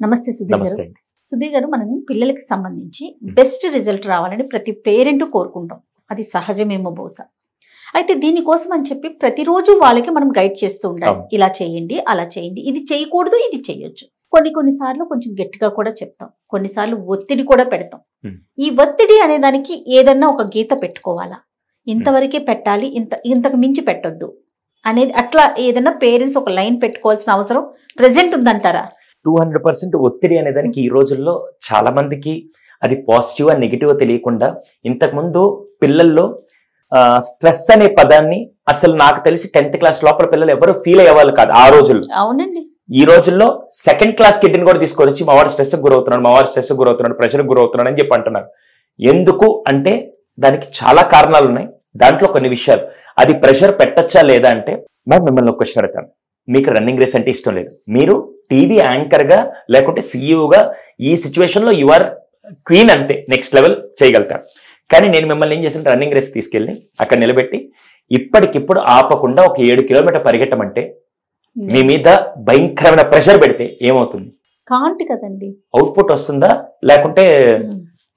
నమస్తే సుధీర్ గారు. నమస్తే. సుధీర్ గారు, మనం పిల్లలకి సంబంధించి బెస్ట్ రిజల్ట్ రావాలని ప్రతి పేరెంట్ కోరుకుంటాం. అది సహజమేమో బహుశా. అయితే దీనికోసం అని చెప్పి ప్రతిరోజు వాళ్ళకి మనం గైడ్ చేస్తూ ఉండాలి. ఇలా చేయండి, అలా చేయండి, ఇది చేయకూడదు, ఇది చేయొచ్చు. కొన్నిసార్లు కొంచెం గట్టిగా కూడా చెప్తాం, కొన్నిసార్లు ఒత్తిడి కూడా పెడతాం. ఈ ఒత్తిడి అనే దానికి ఏదన్నా ఒక గీత పెట్టుకోవాలా, ఇంతవరకే పెట్టాలి, ఇంతకు మించి పెట్టొద్దు అనేది అట్లా ఏదన్నా పేరెంట్స్ ఒక లైన్ పెట్టుకోవాల్సిన అవసరం ప్రెసెంట్ ఉందంటారా? 200% ఒత్తిడి అనేదానికి ఈ రోజుల్లో చాలా మందికి అది పాజిటివ్ అండ్ నెగిటివ్ తెలియకుండా, ఇంతకుముందు పిల్లల్లో స్ట్రెస్ అనే పదాన్ని అసలు నాకు తెలిసి 10th క్లాస్ లోపల పిల్లలు ఎవరు ఫీల్ అయ్యేవాళ్ళు కాదు ఆ రోజుల్లో. అవునండి. ఈ రోజుల్లో 2nd క్లాస్ కిడ్ని కూడా తీసుకొచ్చి మా వాడు స్ట్రెస్ గురవుతున్నాడు, మా వాడు స్ట్రెస్ గురవుతున్నాడు, ప్రెషర్ గురవుతున్నాడు అని చెప్పి అంటున్నారు. ఎందుకు అంటే దానికి చాలా కారణాలు ఉన్నాయి. దాంట్లో కొన్ని విషయాలు, అది ప్రెషర్ పెట్టచ్చా లేదా అంటే, మరి మిమ్మల్ని ఒక క్వశ్చన్ అడుగుతాను. మీకు రన్నింగ్ రేస్ అంటే ఇష్టం లేదు, మీరు టీవీ యాంకర్ గా లేకుంటే సీఈఓగా ఈ సిచ్యువేషన్ లో యువర్ క్వీన్, అంతే, నెక్స్ట్ లెవెల్ చేయగలుగుతారు. కానీ నేను మిమ్మల్ని ఏం చేసిన, రన్నింగ్ రేస్ తీసుకెళ్లి అక్కడ నిలబెట్టి ఇప్పటికిప్పుడు ఆపకుండా ఒక 7 కిలోమీటర్ పరిగెట్టమంటే మీ మీద భయంకరమైన ప్రెషర్ పెడితే ఏమవుతుంది? కాంటి కదండి. అవుట్పుట్ వస్తుందా, లేకుంటే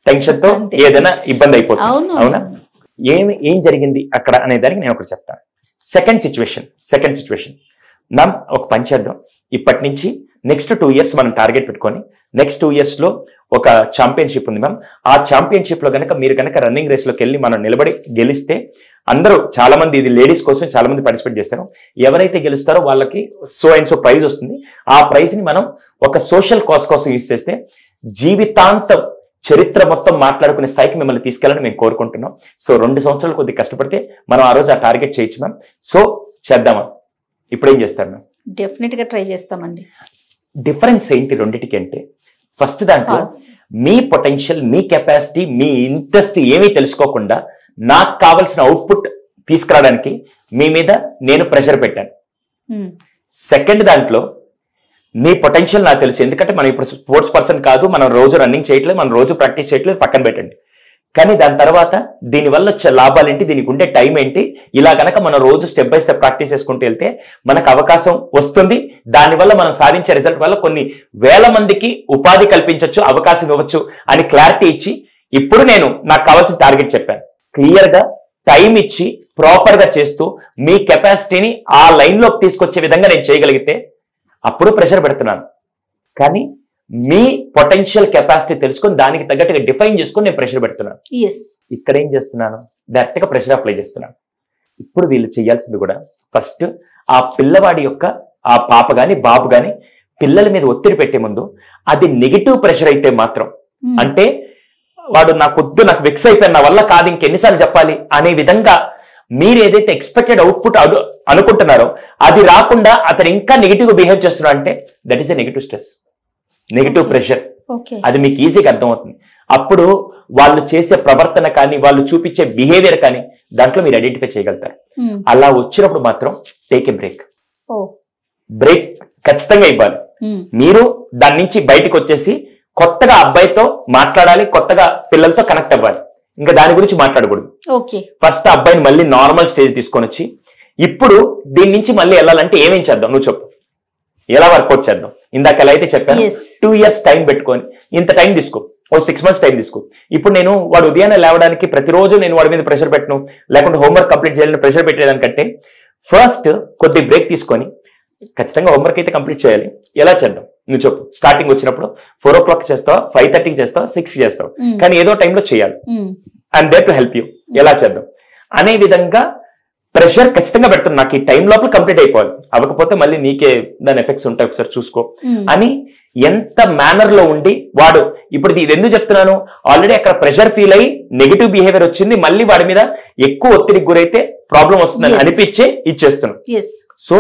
టెన్షన్ తో ఏదైనా ఇబ్బంది అయిపోతుంది. అవునా? ఏం జరిగింది అక్కడ అనే దానికి నేను ఒకటి చెప్తాను. సెకండ్ సిచ్యువేషన్ మనం ఒక పని చేద్దాం. ఇప్పటి నుంచి నెక్స్ట్ 2 years మనం టార్గెట్ పెట్టుకొని, నెక్స్ట్ 2 years లో ఒక ఛాంపియన్షిప్ ఉంది మ్యామ్. ఆ ఛాంపియన్షిప్ లో మీరు కనుక రన్నింగ్ రేస్ లోకి వెళ్ళి మనం నిలబడి గెలిస్తే, అందరూ చాలా మంది, ఇది లేడీస్ కోసం చాలా మంది పార్టిసిపేట్ చేస్తారు, ఎవరైతే గెలుస్తారో వాళ్ళకి సో అండ్ సో ప్రైజ్ వస్తుంది. ఆ ప్రైజ్ ని మనం ఒక సోషల్ కాజ్ కోసం యూజ్ చేస్తే జీవితాంతం చరిత్ర మొత్తం మాట్లాడుకునే స్థాయికి మిమ్మల్ని తీసుకెళ్ళాలని మేము కోరుకుంటున్నాం. సో 2 సంవత్సరాలు కొద్దిగా కష్టపడితే మనం ఆ రోజు ఆ టార్గెట్ చేయొచ్చు మ్యామ్. సో చేద్దామా? ఇప్పుడు ఏం చేస్తారు మ్యామ్? డెఫినెట్ గా ట్రై చేస్తామండి. డిఫరెన్స్ ఏంటి రెండిటికి అంటే, ఫస్ట్ దాంట్లో మీ పొటెన్షియల్, మీ కెపాసిటీ, మీ ఇంట్రెస్ట్ ఏమీ తెలుసుకోకుండా నాకు కావాల్సిన అవుట్పుట్ తీసుకురావడానికి మీ మీద నేను ప్రెషర్ పెట్టాను. సెకండ్ దాంట్లో మీ పొటెన్షియల్ నాకు తెలుసు, ఎందుకంటే మనం ఇప్పుడు స్పోర్ట్స్ పర్సన్ కాదు, మనం రోజు రన్నింగ్ చేయట్లేదు, మనం రోజు ప్రాక్టీస్ చేయట్లేదు, పక్కన పెట్టండి. కానీ దాని తర్వాత దీనివల్ల వచ్చే లాభాలు ఏంటి, దీనికి ఉండే టైం ఏంటి, ఇలా కనుక మనం రోజు స్టెప్ బై స్టెప్ ప్రాక్టీస్ చేసుకుంటూ వెళ్తే మనకు అవకాశం వస్తుంది. దానివల్ల మనం సాధించే రిజల్ట్ వల్ల కొన్ని వేల మందికి ఉపాధి కల్పించవచ్చు, అవకాశం ఇవ్వచ్చు అని క్లారిటీ ఇచ్చి, ఇప్పుడు నేను నాకు కావాల్సిన టార్గెట్ చెప్పాను. క్లియర్ గా టైం ఇచ్చి ప్రాపర్ గా చేస్తూ మీ కెపాసిటీని ఆ లైన్ లోకి తీసుకొచ్చే విధంగా నేను చేయగలిగితే అప్పుడు ప్రెషర్ పెడుతున్నాను. కానీ మీ పొటెన్షియల్ కెపాసిటీ తెలుసుకొని దానికి తగ్గట్టుగా డిఫైన్ చేసుకొని నేను ప్రెషర్ పెడుతున్నాను. ఇక్కడ ఏం చేస్తున్నాను, డైరెక్ట్ గా ప్రెషర్ అప్లై చేస్తున్నాను. ఇప్పుడు వీళ్ళు చేయాల్సింది కూడా, ఫస్ట్ ఆ పిల్లవాడి యొక్క, ఆ పాప గాని బాబు గాని పిల్లల మీద ఒత్తిడి పెట్టే ముందు, అది నెగిటివ్ ప్రెషర్ అయితే మాత్రం, అంటే వాడు నాకు వెక్స్ అయిపోయిన, నా వల్ల కాదు, ఇంకెన్నిసార్లు చెప్పాలి అనే విధంగా మీరు ఏదైతే ఎక్స్పెక్టెడ్ అవుట్పుట్ అనుకుంటున్నారో అది రాకుండా అతను ఇంకా నెగిటివ్ గా బిహేవ్ చేస్తున్నాడు అంటే that is a negative stress, negative pressure. అది మీకు ఈజీగా అర్థమవుతుంది. అప్పుడు వాళ్ళు చేసే ప్రవర్తన కానీ, వాళ్ళు చూపించే బిహేవియర్ కానీ దాంట్లో మీరు ఐడెంటిఫై చేయగలుగుతారు. అలా వచ్చినప్పుడు మాత్రం టేక్ ఏ బ్రేక్ ఖచ్చితంగా ఇవ్వాలి. మీరు దాని నుంచి బయటకు వచ్చేసి కొత్తగా అబ్బాయితో మాట్లాడాలి, కొత్తగా పిల్లలతో కనెక్ట్ అవ్వాలి. ఇంకా దాని గురించి మాట్లాడకూడదు. ఫస్ట్ అబ్బాయిని మళ్ళీ నార్మల్ స్టేజ్ తీసుకొని వచ్చి, ఇప్పుడు దీని నుంచి మళ్ళీ వెళ్ళాలంటే ఏమేం చేద్దాం, నువ్వు చెప్పు, ఎలా వర్కౌట్ చేద్దాం. ఇందాక ఎలా అయితే చెప్పాను, 2 years టైం పెట్టుకొని ఇంత టైం తీసుకో, ఓ 6 months టైం తీసుకో. ఇప్పుడు నేను వాడు ఉదయాన్నే లేవడానికి ప్రతిరోజు నేను వాడి మీద ప్రెషర్ పెట్టను, లేకుంటే హోంవర్క్ కంప్లీట్ చేయాలని ప్రెషర్ పెట్టేదానికంటే ఫస్ట్ కొద్ది బ్రేక్ తీసుకొని, ఖచ్చితంగా హోంవర్క్ అయితే కంప్లీట్ చేయాలి, ఎలా చేద్దాం నువ్వు చెప్పు. స్టార్టింగ్ వచ్చినప్పుడు 4 o'clock చేస్తావా, 5:30 చేస్తావా, 6 చేస్తావా, కానీ ఏదో టైంలో చేయాలి. And there to help you, ఎలా చేద్దాం అనే విధంగా ప్రెషర్ ఖచ్చితంగా పెడుతుంది. నాకు ఈ టైం లోపల కంప్లీట్ అయిపోవాలి, అవ్వకపోతే మళ్ళీ నీకే దాని ఎఫెక్ట్స్ ఉంటాయి, ఒకసారి చూసుకో అని ఎంత మేనర్ లో ఉండి వాడు. ఇప్పుడు ఇది ఎందుకు చెప్తున్నాను, ఆల్రెడీ అక్కడ ప్రెషర్ ఫీల్ అయ్యి నెగిటివ్ బిహేవియర్ వచ్చింది, మళ్ళీ వాడి మీద ఎక్కువ ఒత్తిడికి గురైతే ప్రాబ్లం వస్తుందని అనిపించే ఇచ్చేస్తున్నాం. సో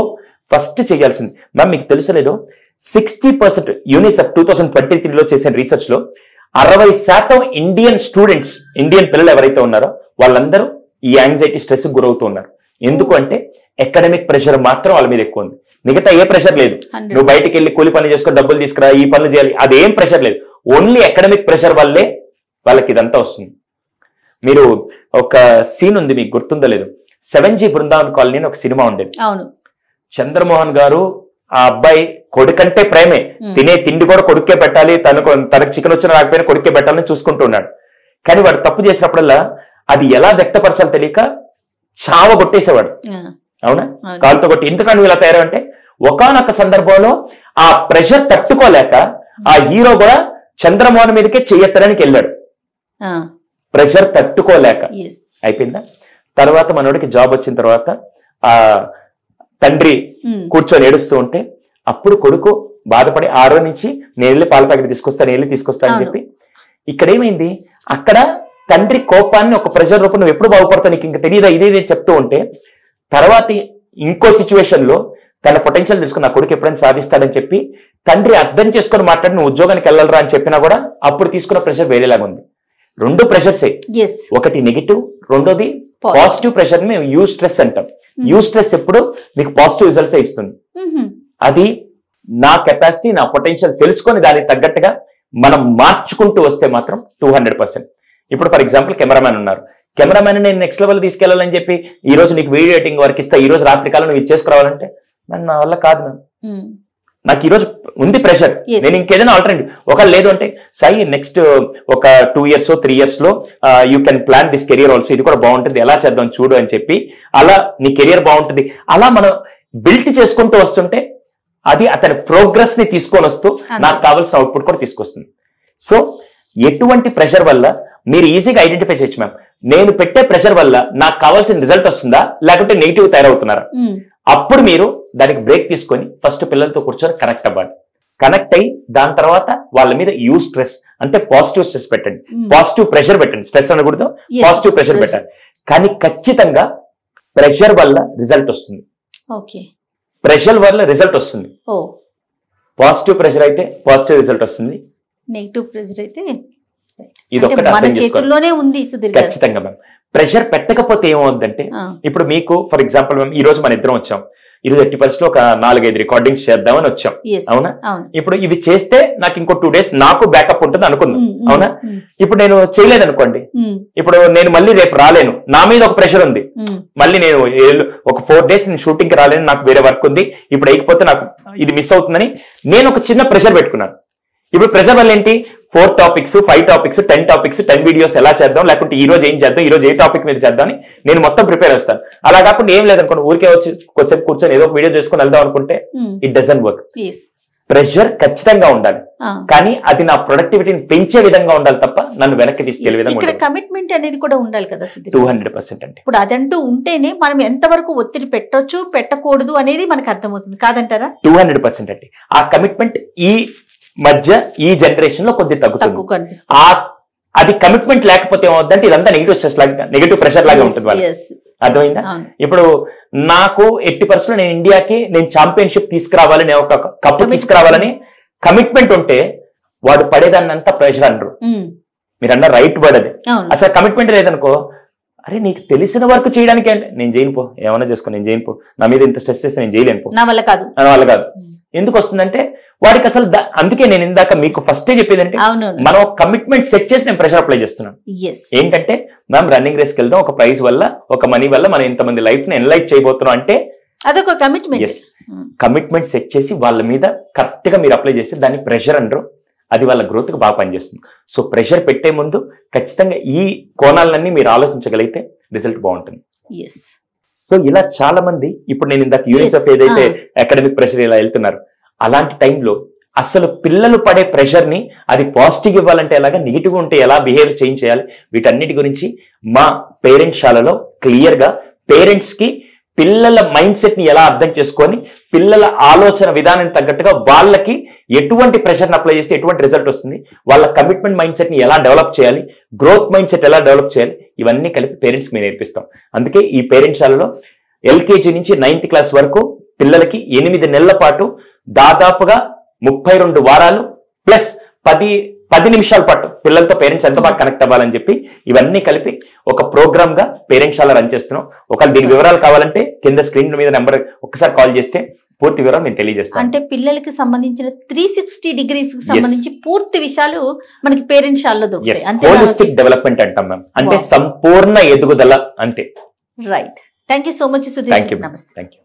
ఫస్ట్ చేయాల్సింది మ్యామ్, మీకు తెలుసలేదో 60% యూనిసెఫ్ 2023లో చేసిన రీసెర్చ్ లో 60% ఇండియన్ స్టూడెంట్స్, ఇండియన్ పిల్లలు ఎవరైతే ఉన్నారో వాళ్ళందరూ ఈ యాంగ్జైటీ స్ట్రెస్ గురవుతూ ఉన్నారు. ఎందుకు అంటే అకాడమిక్ ప్రెషర్ మాత్రం వాళ్ళ మీద ఎక్కువ ఉంది, మిగతా ఏ ప్రెషర్ లేదు. నువ్వు బయటికి వెళ్ళి కూలి పని చేసుకొని డబ్బులు తీసుకురా, ఈ పనులు చేయాలి, అదేం ప్రెషర్ లేదు. ఓన్లీ అకాడమిక్ ప్రెషర్ వల్లే వాళ్ళకి ఇదంతా వస్తుంది. మీరు ఒక సీన్ ఉంది, మీకు గుర్తుందో లేదు, 7G బృందావన్ కాలనీ అని ఒక సినిమా ఉండేది. చంద్రమోహన్ గారు ఆ అబ్బాయి కొడుకంటే ప్రేమే, తినే తిండి కూడా కొడుకే పెట్టాలి, తనకు చికెన్ వచ్చిన రాకపోయినా కొడుకే పెట్టాలని చూసుకుంటూ ఉన్నాడు. కానీ వాడు తప్పు చేసినప్పుడల్లా అది ఎలా వ్యక్తపరచాలో తెలియక చావ కొట్టేసేవాడు. అవునా, కాలుతో కొట్టి. ఎందుకని ఇలా తయారంటే ఒకానొక సందర్భంలో ఆ ప్రెషర్ తట్టుకోలేక ఆ హీరో కూడా చంద్రమోహన్ మీదకే చెయ్యెత్తడానికి వెళ్ళాడు, ప్రెషర్ తట్టుకోలేక. అయిపోయిందా? తర్వాత మనోడికి జాబ్ వచ్చిన తర్వాత ఆ తండ్రి కూర్చొని ఏడుస్తూ ఉంటే అప్పుడు కొడుకు బాధపడి 6 నుంచి నేను వెళ్ళి పాల ప్యాకెట్ తీసుకొస్తా అని చెప్పి. ఇక్కడ ఏమైంది, అక్కడ తండ్రి కోపాన్ని ఒక ప్రెషర్ రూపం నువ్వు ఎప్పుడు బాగుపడతావు నీకు ఇంకా తెలియదా ఇదే చెప్తూ ఉంటే, తర్వాత ఇంకో సిచ్యువేషన్ లో తన పొటెన్షియల్ తెలుసుకుని నా కొడుకు ఎప్పుడైనా సాధిస్తాడని చెప్పి తండ్రి అర్థం చేసుకుని మాట్లాడి నువ్వు ఉద్యోగానికి వెళ్ళాలరా అని చెప్పినా కూడా అప్పుడు తీసుకున్న ప్రెషర్ వేరేలాగా ఉంది. 2 ప్రెషర్సే, ఒకటి నెగిటివ్, రెండోది పాజిటివ్ ప్రెషర్ ని మేము యూ స్ట్రెస్ అంటాం. యూ స్ట్రెస్ ఎప్పుడు మీకు పాజిటివ్ రిజల్ట్స్ ఇస్తుంది. అది నా కెపాసిటీ, నా పొటెన్షియల్ తెలుసుకొని దానికి తగ్గట్టుగా మనం మార్చుకుంటూ వస్తే మాత్రం 200%. ఇప్పుడు ఫర్ ఎగ్జాంపుల్ కెమెరామ్యాన్ ఉన్నారు, కెమెరామ్యాన్ నేను నెక్స్ట్ లెవెల్ తీసుకెళ్లాలని చెప్పి ఈ రోజు నీకు వీడియో ఎడిటింగ్ వర్క్ ఇస్తా, ఈ రోజు రాత్రి కాలం నువ్వు ఇచ్చేసుకురావాలంటే నా వల్ల కాదు మ్యామ్. నాకు ఈ రోజు ఉంది ప్రెషర్, నేను ఇంకేదైనా ఆల్టర్నేటివ్ ఒకవేళ లేదు అంటే సాయి నెక్స్ట్ ఒక 2 years 3 years లో you can plan this career also, ఇది కూడా బాగుంటుంది ఎలా చేద్దాం చూడు అని చెప్పి అలా నీ కెరియర్ బాగుంటుంది అలా మనం బిల్ట్ చేసుకుంటూ వస్తుంటే అది అతని ప్రోగ్రెస్ ని తీసుకొని వస్తూ నాకు కావాల్సిన అవుట్పుట్ కూడా తీసుకొస్తుంది. సో ఎటువంటి ప్రెషర్ వల్ల మీరు ఈజీగా ఐడెంటిఫై చేయొచ్చు మ్యామ్, నేను పెట్టే ప్రెషర్ వల్ల నాకు కావాల్సిన రిజల్ట్ వస్తుందా లేకుంటే నెగిటివ్ తయారవుతున్నారా. అప్పుడు మీరు దానికి బ్రేక్ తీసుకొని ఫస్ట్ పిల్లలతో కూర్చొని కనెక్ట్ అవ్వాలి. కనెక్ట్ అయ్యి దాని తర్వాత వాళ్ళ మీద యూ స్ట్రెస్ అంటే పాజిటివ్ స్ట్రెస్ పెట్టండి, పాజిటివ్ ప్రెషర్ పెట్టండి, స్ట్రెస్ అనకూడదు పాజిటివ్ ప్రెషర్ పెట్టండి. కానీ ఖచ్చితంగా ప్రెషర్ వల్ల రిజల్ట్ వస్తుంది, ప్రెషర్ వల్ల రిజల్ట్ వస్తుంది. పాజిటివ్ ప్రెషర్ అయితే పాజిటివ్ రిజల్ట్ వస్తుంది, నెగిటివ్ ప్రెషర్ అయితే ఇది ఒకటి అర్థం చేసుకోవాలి ఖచ్చితంగా మ్యామ్. ప్రెషర్ పెట్టకపోతే ఏమవుతుందంటే ఇప్పుడు మీకు ఫర్ ఎగ్జాంపుల్ మ్యామ్ ఈ రోజు మన ఇద్దరం వచ్చాం, ఈరోజు 80% లో ఒక 4-5 రికార్డింగ్స్ చేద్దామని వచ్చాం, అవునా. ఇప్పుడు ఇవి చేస్తే నాకు ఇంకో 2 days నాకు బ్యాకప్ ఉంటుంది అనుకున్నాం, అవునా. ఇప్పుడు నేను చేయలేదు అనుకోండి, ఇప్పుడు నేను మళ్ళీ రేపు రాలేను, నా మీద ఒక ప్రెషర్ ఉంది, మళ్ళీ నేను ఒక 4 days నేను షూటింగ్ కి రాలేను, నాకు వేరే వర్క్ ఉంది, ఇప్పుడు వేయకపోతే నాకు ఇది మిస్ అవుతుందని నేను ఒక చిన్న ప్రెషర్ పెట్టుకున్నాను. ఇప్పుడు ప్రెషర్ వల్ల ఏంటి 4 topics 5 topics 10 topics 10 వీడియోస్ ఎలా చేద్దాం, లేకుంటే ఈ రోజు ఏం చేద్దాం, ఈ రోజు ఏ టాపిక్ మీద చేద్దాం అని నేను మొత్తం ప్రిపేర్ చేస్తాను. అలా కాకుండా ఏం లేదనుకోండి ఊరికే వచ్చి కొద్దిసేపు కూర్చొని ఏదో ఒక వీడియో చేసుకుని వెళ్దాం అనుకుంటే ఇట్ డజంట్ వర్క్. ప్రెషర్ ఖచ్చితంగా ఉండాలి, కానీ అది నా ప్రొడక్టివిటీని పెంచే విధంగా ఉండాలి తప్ప నన్ను వెనక్కి తీసుకెళ్లే విధంగా. కమిట్మెంట్ అనేది కూడా ఉండాలి కదా 200%. అంటే ఇప్పుడు అదంటూ ఉంటేనే మనం ఎంతవరకు ఒత్తిడి పెట్టొచ్చు పెట్టకూడదు అనేది మనకు అర్థమవుతుంది కాదంటారా? 200% అంటే ఆ కమిట్మెంట్ ఈ మధ్య ఈ జనరేషన్ లో కొద్ది తగ్గుతుంది. అది కమిట్మెంట్ లేకపోతే ఏమవుతుందంటే ఇదంతా నెగిటివ్ స్ట్రెస్ లాగా నెగిటివ్ ప్రెషర్ లాగా ఉంటుంది వాళ్ళకి. అర్థమైందా? ఇప్పుడు నాకు 80% నేను ఇండియాకి నేను ఛాంపియన్షిప్ తీసుకురావాలి, నేను ఒక కప్పు తీసుకురావాలని కమిట్మెంట్ ఉంటే వాడు పడేదాన్ని అంతా ప్రెషర్ అనరు. మీరు అన్న రైట్ వర్డ్ అది. అసలు కమిట్మెంట్ లేదనుకో, అరే నీకు తెలిసిన వర్క్ చేయడానికి అంటే నేను చేయను పో, ఏమైనా చేసుకో నేను చేయను పో, నా మీద ఇంత స్ట్రెస్ చేస్తే నేను చేయలేను పో, నా వల్ల కాదు. ఎందుకు వస్తుందంటే వాడికి అసలు అందుకే నేను ఇందాక మీకు ఫస్టే చెప్పేదంటే మనం కమిట్మెంట్ సెట్ చేసి నేను ప్రెషర్ అప్లై చేస్తున్నాను. ఏంటంటే మ్యామ్ రన్నింగ్ రేస్కి వెళ్దాం, ఒక ప్రైజ్ వల్ల ఒక మనీ వల్ల మనం ఇంతమంది లైఫ్ ని ఎన్లైట్ చేయబోతున్నాం అంటే అదొక కమిట్మెంట్. కమిట్మెంట్ సెట్ చేసి వాళ్ళ మీద కరెక్ట్ గా మీరు అప్లై చేస్తే దాన్ని ప్రెషర్ అంటారు. అది వాళ్ళ గ్రోత్ కి బాగా పనిచేస్తుంది. సో ప్రెషర్ పెట్టే ముందు ఖచ్చితంగా ఈ కోణాలన్నీ మీరు ఆలోచించగలిగితే రిజల్ట్ బాగుంటుంది. సో ఇలా చాలా మంది ఇప్పుడు నేను ఇందాక యూనిసెఫ్ ఏదైతే అకాడమిక్ ప్రెషర్ ఇలా వెళ్తున్నారు, అలాంటి టైంలో అసలు పిల్లలు పడే ప్రెషర్ ని అది పాజిటివ్ ఇవ్వాలంటే ఎలాగా, నెగిటివ్ ఉంటే ఎలా బిహేవ్ చేంజ్ చేయాలి, వీటన్నిటి గురించి మా పేరెంట్స్ శాలలో క్లియర్ గా పేరెంట్స్ కి పిల్లల మైండ్ సెట్ ని ఎలా అర్థం చేసుకొని పిల్లల ఆలోచన విధానం తగ్గట్టుగా వాళ్ళకి ఎటువంటి ప్రెషర్ని అప్లై చేస్తే ఎటువంటి రిజల్ట్ వస్తుంది, వాళ్ళ కమిట్మెంట్ మైండ్ సెట్ ని ఎలా డెవలప్ చేయాలి, గ్రోత్ మైండ్ సెట్ ఎలా డెవలప్ చేయాలి, ఇవన్నీ కలిపి పేరెంట్స్ మేము నేర్పిస్తాం. అందుకే ఈ పేరెంట్స్ శాలలో LKG నుంచి 9th క్లాస్ వరకు పిల్లలకి 8 నెలల పాటు దాదాపుగా 32 వారాలు ప్లస్ 10 నిమిషాల పాటు పిల్లలతో పేరెంట్స్ ఎంత బాగా కనెక్ట్ అవ్వాలని చెప్పి ఇవన్నీ కలిపి ఒక ప్రోగ్రామ్ గా పేరెంట్స్ శాల రన్ చేస్తున్నాం. ఒకవేళ దీని వివరాలు కావాలంటే కింద స్క్రీన్ మీద నెంబర్ ఒక్కసారి కాల్ చేస్తే పూర్తి వివరం నేను తెలియజేస్తాను. అంటే పిల్లలకి సంబంధించిన 360 degrees కి సంబంధించి పూర్తి విషయాలు మనకి పేరెంట్స్ శాలలో దొరుకుతాయి. హోలిస్టిక్ డెవలప్మెంట్ అంటాం మ్యామ్, అంటే సంపూర్ణ ఎదుగుదల అంతే. Right. Thank you so much Sudheer. నమస్తే. Thank you.